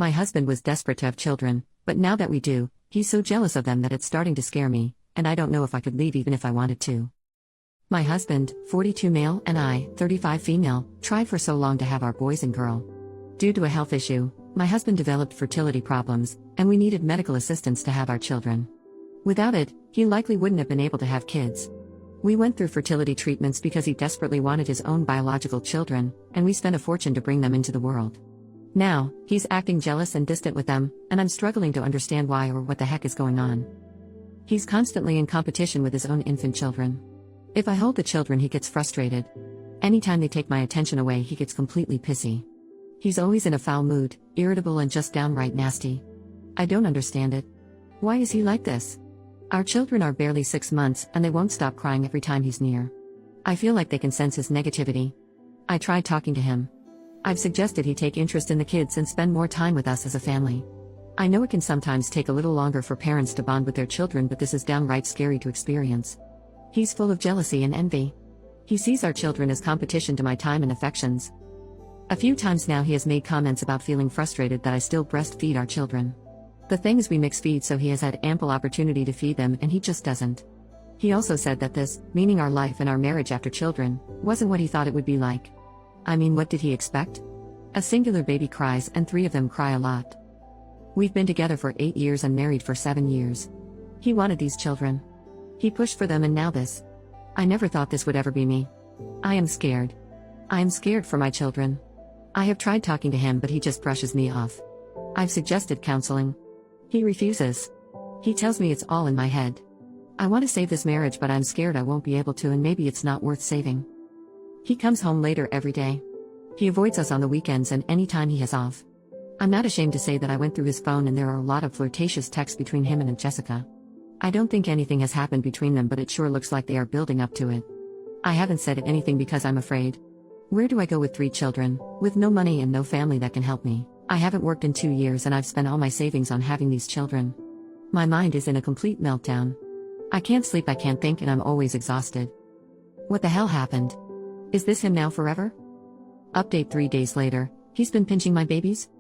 My husband was desperate to have children, but now that we do, he's so jealous of them that it's starting to scare me, and I don't know if I could leave even if I wanted to. My husband, 42 male, and I, 35 female, tried for so long to have our boys and girl. Due to a health issue, my husband developed fertility problems, and we needed medical assistance to have our children. Without it, he likely wouldn't have been able to have kids. We went through fertility treatments because he desperately wanted his own biological children, and we spent a fortune to bring them into the world. Now, he's acting jealous and distant with them, and I'm struggling to understand why or what the heck is going on. He's constantly in competition with his own infant children. If I hold the children, he gets frustrated. Anytime they take my attention away, he gets completely pissy. He's always in a foul mood, irritable and just downright nasty. I don't understand it. Why is he like this? Our children are barely 6 months, and they won't stop crying every time he's near. I feel like they can sense his negativity. I tried talking to him. I've suggested he take interest in the kids and spend more time with us as a family. I know it can sometimes take a little longer for parents to bond with their children, but this is downright scary to experience. He's full of jealousy and envy. He sees our children as competition to my time and affections. A few times now he has made comments about feeling frustrated that I still breastfeed our children. The thing is, we mix feed, so he has had ample opportunity to feed them and he just doesn't. He also said that this, meaning our life and our marriage after children, wasn't what he thought it would be like. I mean, what did he expect? A singular baby cries and 3 of them cry a lot. We've been together for 8 years and married for 7 years. He wanted these children. He pushed for them, and now this. I never thought this would ever be me. I am scared. I am scared for my children. I have tried talking to him, but he just brushes me off. I've suggested counseling. He refuses. He tells me it's all in my head. I want to save this marriage, but I'm scared I won't be able to, and maybe it's not worth saving. He comes home later every day. He avoids us on the weekends and any time he has off. I'm not ashamed to say that I went through his phone and there are a lot of flirtatious texts between him and Aunt Jessica. I don't think anything has happened between them, but it sure looks like they are building up to it. I haven't said anything because I'm afraid. Where do I go with 3 children, with no money and no family that can help me? I haven't worked in 2 years and I've spent all my savings on having these children. My mind is in a complete meltdown. I can't sleep, I can't think, and I'm always exhausted. What the hell happened? Is this him now forever? Update 3 days later, he's been pinching my babies?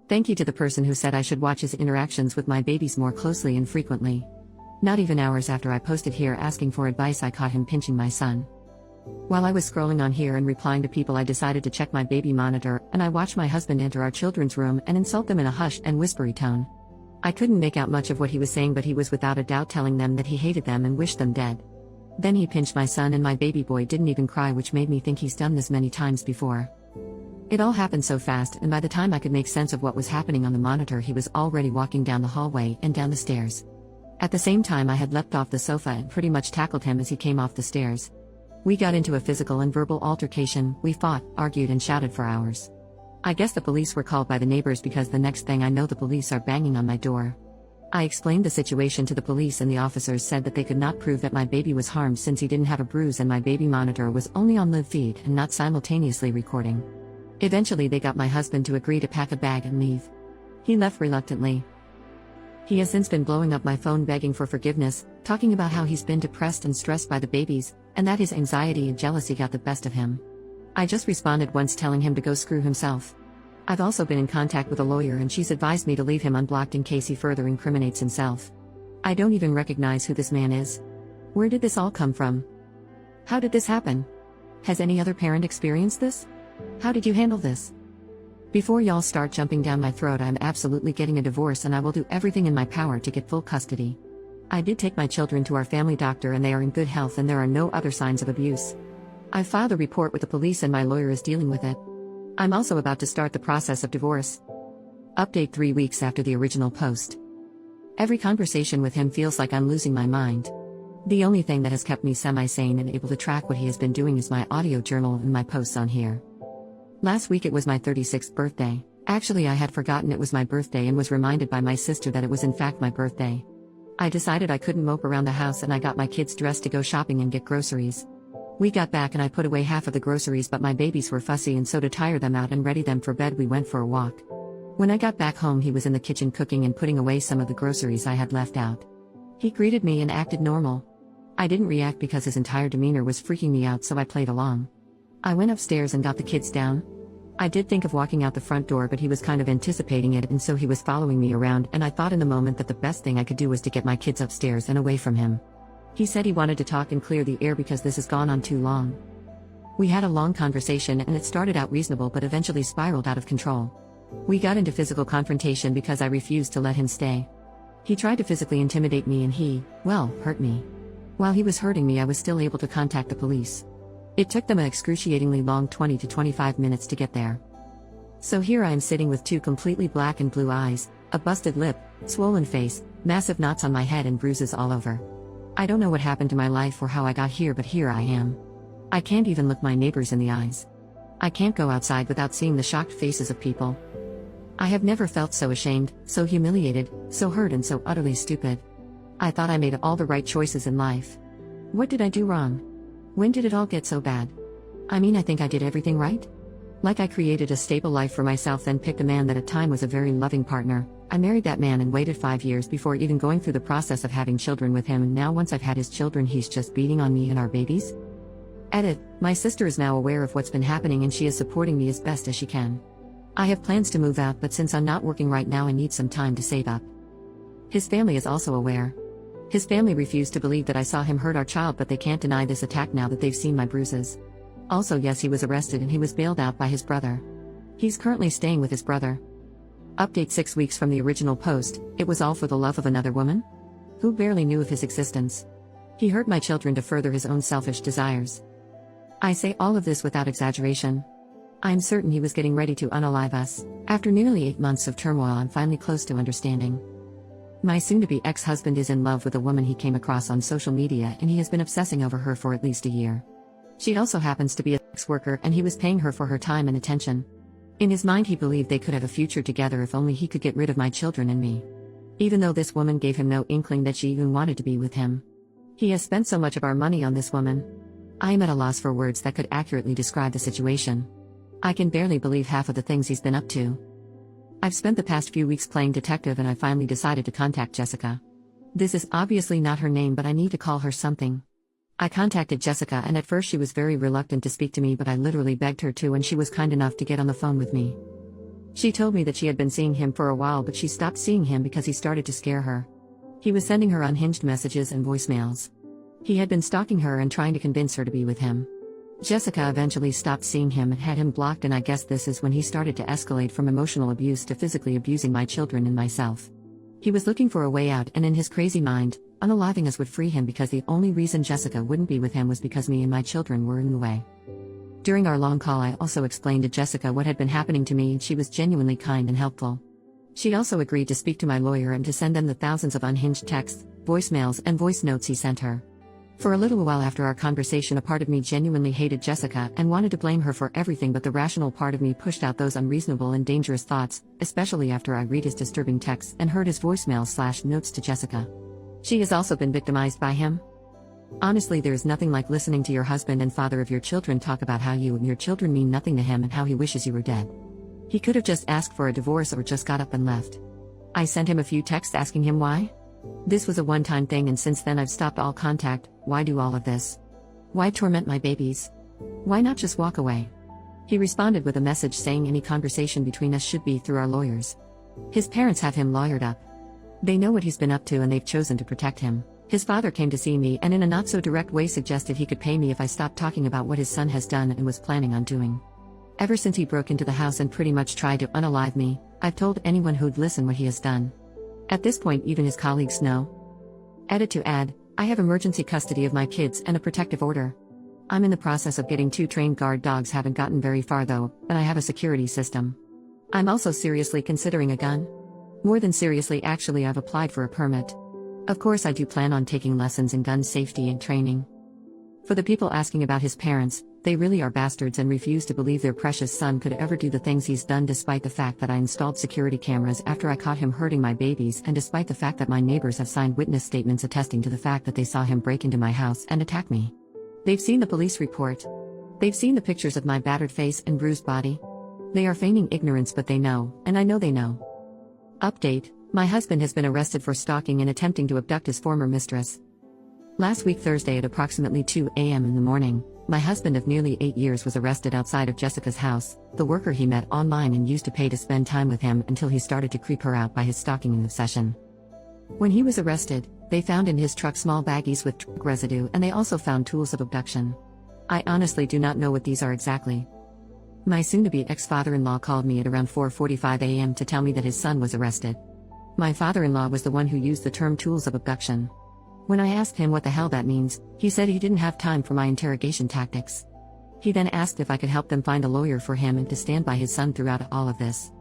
Thank you to the person who said I should watch his interactions with my babies more closely and frequently. Not even hours after I posted here asking for advice, I caught him pinching my son. While I was scrolling on here and replying to people, I decided to check my baby monitor, and I watched my husband enter our children's room and insult them in a hushed and whispery tone. I couldn't make out much of what he was saying, but he was without a doubt telling them that he hated them and wished them dead. Then he pinched my son, and my baby boy didn't even cry, which made me think he's done this many times before. It all happened so fast, and by the time I could make sense of what was happening on the monitor, he was already walking down the hallway and down the stairs. At the same time, I had leapt off the sofa and pretty much tackled him as he came off the stairs. We got into a physical and verbal altercation. We fought, argued, and shouted for hours. I guess the police were called by the neighbors, because the next thing I know, the police are banging on my door. I explained the situation to the police, and the officers said that they could not prove that my baby was harmed since he didn't have a bruise and my baby monitor was only on live feed and not simultaneously recording. Eventually they got my husband to agree to pack a bag and leave. He left reluctantly. He has since been blowing up my phone begging for forgiveness, talking about how he's been depressed and stressed by the babies, and that his anxiety and jealousy got the best of him. I just responded once telling him to go screw himself. I've also been in contact with a lawyer, and she's advised me to leave him unblocked in case he further incriminates himself. I don't even recognize who this man is. Where did this all come from? How did this happen? Has any other parent experienced this? How did you handle this? Before y'all start jumping down my throat, I'm absolutely getting a divorce, and I will do everything in my power to get full custody. I did take my children to our family doctor, and they are in good health, and there are no other signs of abuse. I filed a report with the police, and my lawyer is dealing with it. I'm also about to start the process of divorce. Update 3 weeks after the original post. Every conversation with him feels like I'm losing my mind. The only thing that has kept me semi-sane and able to track what he has been doing is my audio journal and my posts on here. Last week it was my 36th birthday. Actually, I had forgotten it was my birthday and was reminded by my sister that it was in fact my birthday. I decided I couldn't mope around the house, and I got my kids dressed to go shopping and get groceries. We got back and I put away half of the groceries, but my babies were fussy, and so to tire them out and ready them for bed, we went for a walk. When I got back home, he was in the kitchen cooking and putting away some of the groceries I had left out. He greeted me and acted normal. I didn't react because his entire demeanor was freaking me out, so I played along. I went upstairs and got the kids down. I did think of walking out the front door, but he was kind of anticipating it, and so he was following me around, and I thought in the moment that the best thing I could do was to get my kids upstairs and away from him. He said he wanted to talk and clear the air because this has gone on too long. We had a long conversation and it started out reasonable but eventually spiraled out of control. We got into physical confrontation because I refused to let him stay. He tried to physically intimidate me and hurt me. While he was hurting me, I was still able to contact the police. It took them an excruciatingly long 20 to 25 minutes to get there. So here I am sitting with two completely black and blue eyes, a busted lip, swollen face, massive knots on my head and bruises all over. I don't know what happened to my life or how I got here, but here I am. I can't even look my neighbors in the eyes. I can't go outside without seeing the shocked faces of people. I have never felt so ashamed, so humiliated, so hurt and so utterly stupid. I thought I made all the right choices in life. What did I do wrong? When did it all get so bad? I think I did everything right. Like I created a stable life for myself, then picked a man that at time was a very loving partner. I married that man and waited 5 years before even going through the process of having children with him, and now once I've had his children he's just beating on me and our babies? Edit, my sister is now aware of what's been happening and she is supporting me as best as she can. I have plans to move out, but since I'm not working right now I need some time to save up. His family is also aware. His family refused to believe that I saw him hurt our child, but they can't deny this attack now that they've seen my bruises. Also, yes, he was arrested and he was bailed out by his brother. He's currently staying with his brother. Update 6 weeks from the original post, it was all for the love of another woman? Who barely knew of his existence. He hurt my children to further his own selfish desires. I say all of this without exaggeration. I'm certain he was getting ready to unalive us. After nearly 8 months of turmoil, I'm finally close to understanding. My soon-to-be ex-husband is in love with a woman he came across on social media, and he has been obsessing over her for at least a year. She also happens to be a sex worker, and he was paying her for her time and attention. In his mind, he believed they could have a future together if only he could get rid of my children and me. Even though this woman gave him no inkling that she even wanted to be with him. He has spent so much of our money on this woman. I am at a loss for words that could accurately describe the situation. I can barely believe half of the things he's been up to. I've spent the past few weeks playing detective, and I finally decided to contact Jessica. This is obviously not her name, but I need to call her something. I contacted Jessica, and at first she was very reluctant to speak to me, but I literally begged her to, and she was kind enough to get on the phone with me. She told me that she had been seeing him for a while, but she stopped seeing him because he started to scare her. He was sending her unhinged messages and voicemails. He had been stalking her and trying to convince her to be with him. Jessica eventually stopped seeing him and had him blocked, and I guess this is when he started to escalate from emotional abuse to physically abusing my children and myself. He was looking for a way out, and in his crazy mind, unaliving us would free him, because the only reason Jessica wouldn't be with him was because me and my children were in the way. During our long call, I also explained to Jessica what had been happening to me, and she was genuinely kind and helpful. She also agreed to speak to my lawyer and to send them the thousands of unhinged texts, voicemails, and voice notes he sent her. For a little while after our conversation, a part of me genuinely hated Jessica and wanted to blame her for everything, but the rational part of me pushed out those unreasonable and dangerous thoughts, especially after I read his disturbing texts and heard his voicemails/notes to Jessica. She has also been victimized by him. Honestly, there is nothing like listening to your husband and father of your children talk about how you and your children mean nothing to him and how he wishes you were dead. He could have just asked for a divorce or just got up and left. I sent him a few texts asking him why. This was a one-time thing, and since then I've stopped all contact. Why do all of this? Why torment my babies? Why not just walk away? He responded with a message saying any conversation between us should be through our lawyers. His parents have him lawyered up. They know what he's been up to and they've chosen to protect him. His father came to see me and in a not-so-direct way suggested he could pay me if I stopped talking about what his son has done and was planning on doing. Ever since he broke into the house and pretty much tried to unalive me, I've told anyone who'd listen what he has done. At this point, even his colleagues know. Edit to add, I have emergency custody of my kids and a protective order. I'm in the process of getting 2 trained guard dogs, haven't gotten very far though, and I have a security system. I'm also seriously considering a gun. More than seriously, actually, I've applied for a permit. Of course, I do plan on taking lessons in gun safety and training. For the people asking about his parents, they really are bastards and refuse to believe their precious son could ever do the things he's done, despite the fact that I installed security cameras after I caught him hurting my babies, and despite the fact that my neighbors have signed witness statements attesting to the fact that they saw him break into my house and attack me. They've seen the police report. They've seen the pictures of my battered face and bruised body. They are feigning ignorance, but they know, and I know they know. Update, my husband has been arrested for stalking and attempting to abduct his former mistress. Last week Thursday at approximately 2 a.m. in the morning, My husband of nearly 8 years was arrested outside of Jessica's house, the worker he met online and used to pay to spend time with him until he started to creep her out by his stalking obsession. When he was arrested, they found in his truck small baggies with drug residue, and they also found tools of abduction. I honestly do not know what these are exactly. My soon-to-be ex-father-in-law called me at around 4:45 a.m. to tell me that his son was arrested. My father-in-law was the one who used the term tools of abduction. When I asked him what the hell that means, he said he didn't have time for my interrogation tactics. He then asked if I could help them find a lawyer for him and to stand by his son throughout all of this.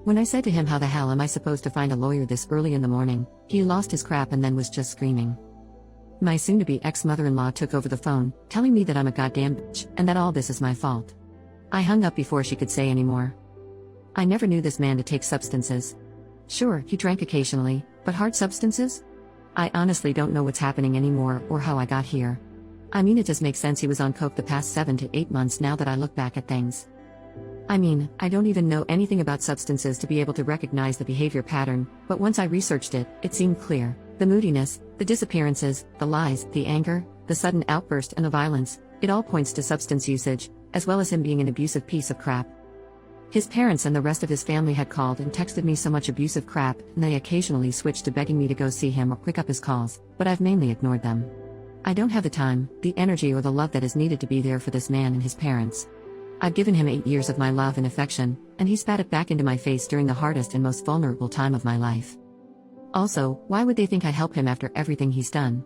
When I said to him, how the hell am I supposed to find a lawyer this early in the morning, he lost his crap and then was just screaming. My soon-to-be ex-mother-in-law took over the phone, telling me that I'm a goddamn bitch and that all this is my fault. I hung up before she could say any more. I never knew this man to take substances. Sure, he drank occasionally, but hard substances? I honestly don't know what's happening anymore or how I got here. I mean, it does make sense he was on coke the past 7 to 8 months now that I look back at things. I mean, I don't even know anything about substances to be able to recognize the behavior pattern, but once I researched it, it seemed clear. The moodiness, the disappearances, the lies, the anger, the sudden outburst and the violence, it all points to substance usage, as well as him being an abusive piece of crap. His parents and the rest of his family had called and texted me so much abusive crap, and they occasionally switched to begging me to go see him or pick up his calls, but I've mainly ignored them. I don't have the time, the energy or the love that is needed to be there for this man and his parents. I've given him 8 years of my love and affection, and he spat it back into my face during the hardest and most vulnerable time of my life. Also, why would they think I'd help him after everything he's done?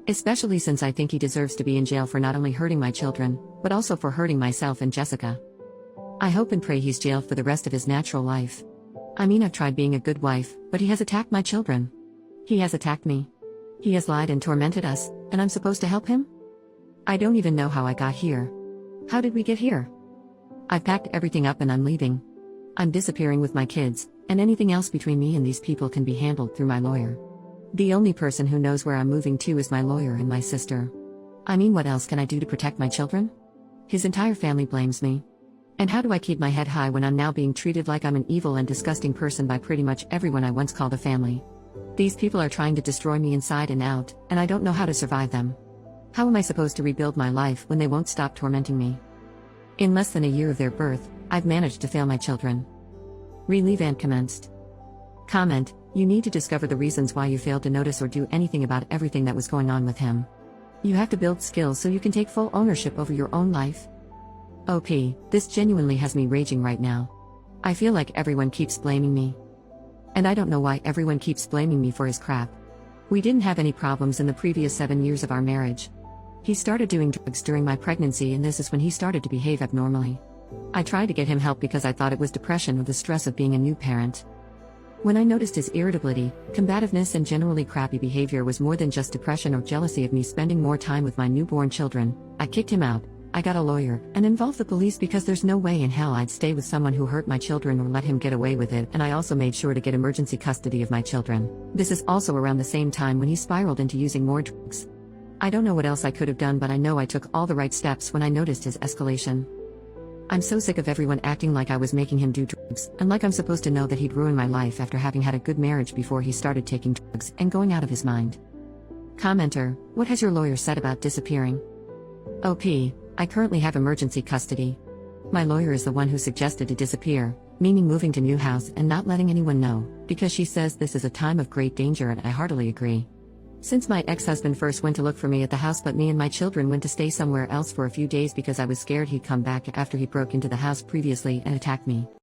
Especially since I think he deserves to be in jail for not only hurting my children, but also for hurting myself and Jessica. I hope and pray he's jailed for the rest of his natural life. I mean, I've tried being a good wife, but he has attacked my children. He has attacked me. He has lied and tormented us, and I'm supposed to help him? I don't even know how I got here. How did we get here? I've packed everything up and I'm leaving. I'm disappearing with my kids, and anything else between me and these people can be handled through my lawyer. The only person who knows where I'm moving to is my lawyer and my sister. I mean, what else can I do to protect my children? His entire family blames me. And how do I keep my head high when I'm now being treated like I'm an evil and disgusting person by pretty much everyone I once called a family? These people are trying to destroy me inside and out, and I don't know how to survive them. How am I supposed to rebuild my life when they won't stop tormenting me? In less than a year of their birth, I've managed to fail my children. Re-Levant commenced. Comment: you need to discover the reasons why you failed to notice or do anything about everything that was going on with him. You have to build skills so you can take full ownership over your own life. OP, this genuinely has me raging right now. I feel like everyone keeps blaming me. And I don't know why everyone keeps blaming me for his crap. We didn't have any problems in the previous 7 years of our marriage. He started doing drugs during my pregnancy, and this is when he started to behave abnormally. I tried to get him help because I thought it was depression or the stress of being a new parent. When I noticed his irritability, combativeness and generally crappy behavior was more than just depression or jealousy of me spending more time with my newborn children, I kicked him out. I got a lawyer, and involved the police because there's no way in hell I'd stay with someone who hurt my children or let him get away with it, and I also made sure to get emergency custody of my children. This is also around the same time when he spiraled into using more drugs. I don't know what else I could have done, but I know I took all the right steps when I noticed his escalation. I'm so sick of everyone acting like I was making him do drugs, and like I'm supposed to know that he'd ruin my life after having had a good marriage before he started taking drugs and going out of his mind. Commenter: what has your lawyer said about disappearing? OP, I currently have emergency custody. My lawyer is the one who suggested to disappear, meaning moving to new house and not letting anyone know, because she says this is a time of great danger, and I heartily agree. Since my ex-husband first went to look for me at the house, but me and my children went to stay somewhere else for a few days because I was scared he'd come back after he broke into the house previously and attacked me.